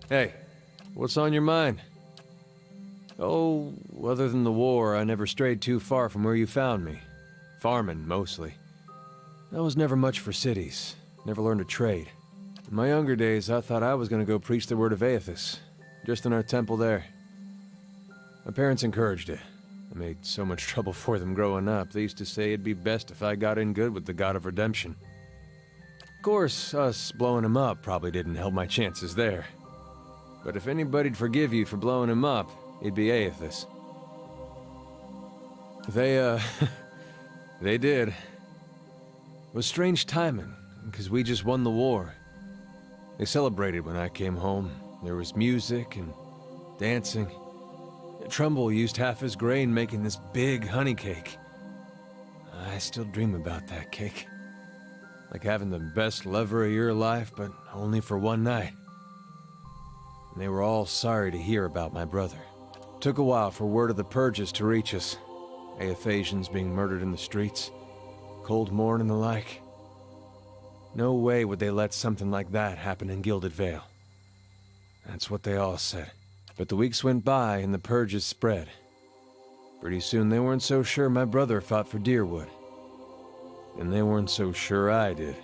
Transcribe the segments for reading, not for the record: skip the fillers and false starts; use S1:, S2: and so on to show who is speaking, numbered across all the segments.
S1: Hey, what's on your mind? Oh, other than the war, I never strayed too far from where you found me. Farming, mostly. I was never much for cities. Never learned a trade. In my younger days, I thought I was gonna go preach the word of Aethys. Just in our temple there. My parents encouraged it. I made so much trouble for them growing up. They used to say it'd be best if I got in good with the God of Redemption. Of course, us blowing him up probably didn't help my chances there. But if anybody'd forgive you for blowing him up, it'd be Aethys. They, they did. It was strange timing, because we just won the war. They celebrated when I came home. There was music and dancing. Trumbull used half his grain making this big honey cake. I still dream about that cake. Like having the best lover of your life, but only for one night. And they were all sorry to hear about my brother. Took a while for word of the purges to reach us. Aethasians being murdered in the streets. Cold morn and the like. No way would they let something like that happen in Gilded Vale. That's what they all said. But the weeks went by and the purges spread. Pretty soon they weren't so sure my brother fought for Deerwood. And they weren't so sure I did.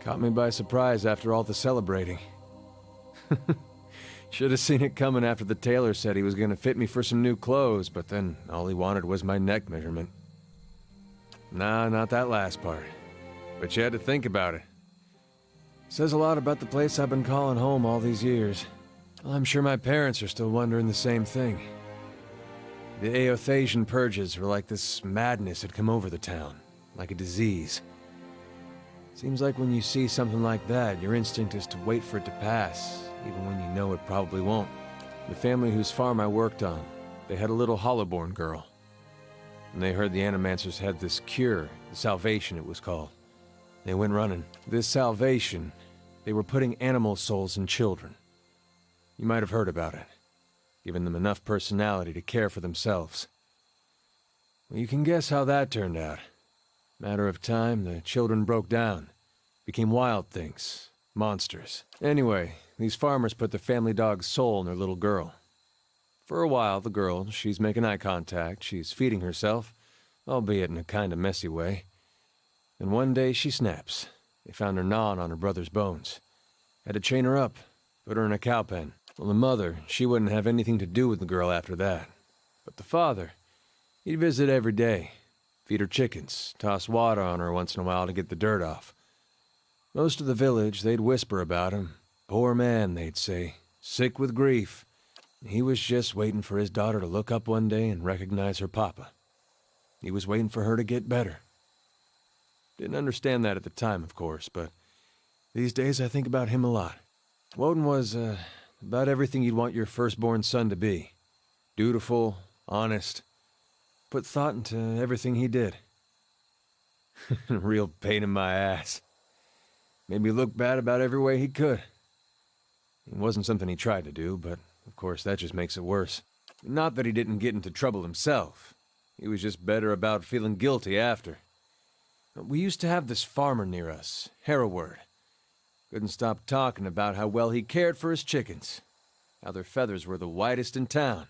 S1: Caught me by surprise after all the celebrating. Should have seen it coming after the tailor said he was gonna fit me for some new clothes, but then all he wanted was my neck measurement. Nah, not that last part. But you had to think about it. Says a lot about the place I've been calling home all these years. Well, I'm sure my parents are still wondering the same thing. The Aethasian purges were like this madness had come over the town, like a disease. Seems like when you see something like that, your instinct is to wait for it to pass, even when you know it probably won't. The family whose farm I worked on, they had a little Hollowborn girl. And they heard the Animancers had this cure, the Salvation it was called. They went running. This Salvation, they were putting animal souls in children. You might have heard about it, giving them enough personality to care for themselves. Well, you can guess how that turned out. Matter of time, the children broke down, became wild things, monsters. Anyway, these farmers put the family dog's soul in their little girl. For a while, the girl, she's making eye contact, she's feeding herself, albeit in a kind of messy way. Then one day she snaps. They found her gnawing on her brother's bones. Had to chain her up, put her in a cow pen. Well, the mother, she wouldn't have anything to do with the girl after that. But the father, he'd visit every day. Feed her chickens, toss water on her once in a while to get the dirt off. Most of the village, they'd whisper about him. Poor man, they'd say, sick with grief. He was just waiting for his daughter to look up one day and recognize her papa. He was waiting for her to get better. Didn't understand that at the time, of course, but these days I think about him a lot. Woden was, about everything you'd want your firstborn son to be. Dutiful, honest, put thought into everything he did. A real pain in my ass. Made me look bad about every way he could. It wasn't something he tried to do, but of course that just makes it worse. Not that he didn't get into trouble himself. He was just better about feeling guilty after. We used to have this farmer near us, Hereward. Couldn't stop talking about how well he cared for his chickens. How their feathers were the whitest in town.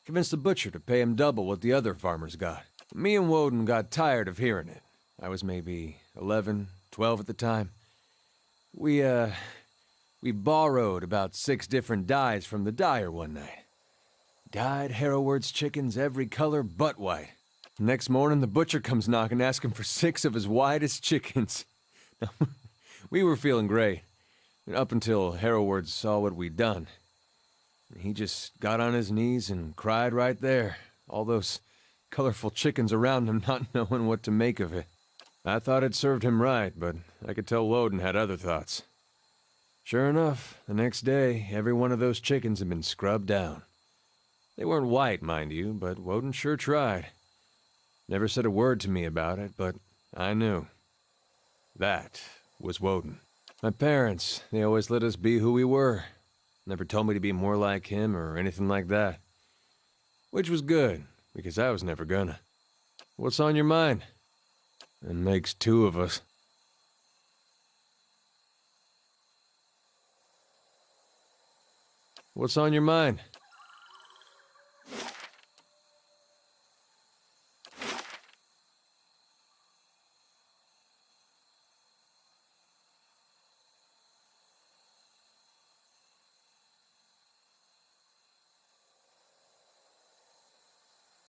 S1: Convinced the butcher to pay him double what the other farmers got. Me and Woden got tired of hearing it. I was maybe 11, 12 at the time. We borrowed about 6 different dyes from the dyer one night. Dyed Hereward's chickens every color but white. Next morning, the butcher comes knocking asking for 6 of his whitest chickens. We were feeling great, up until Hereward saw what we'd done. He just got on his knees and cried right there, all those colorful chickens around him not knowing what to make of it. I thought it served him right, but I could tell Woden had other thoughts. Sure enough, the next day, every one of those chickens had been scrubbed down. They weren't white, mind you, but Woden sure tried. Never said a word to me about it, but I knew. That was Woden. My parents, they always let us be who we were. Never told me to be more like him or anything like that. Which was good, because I was never gonna. What's on your mind? It makes 2 of us. What's on your mind?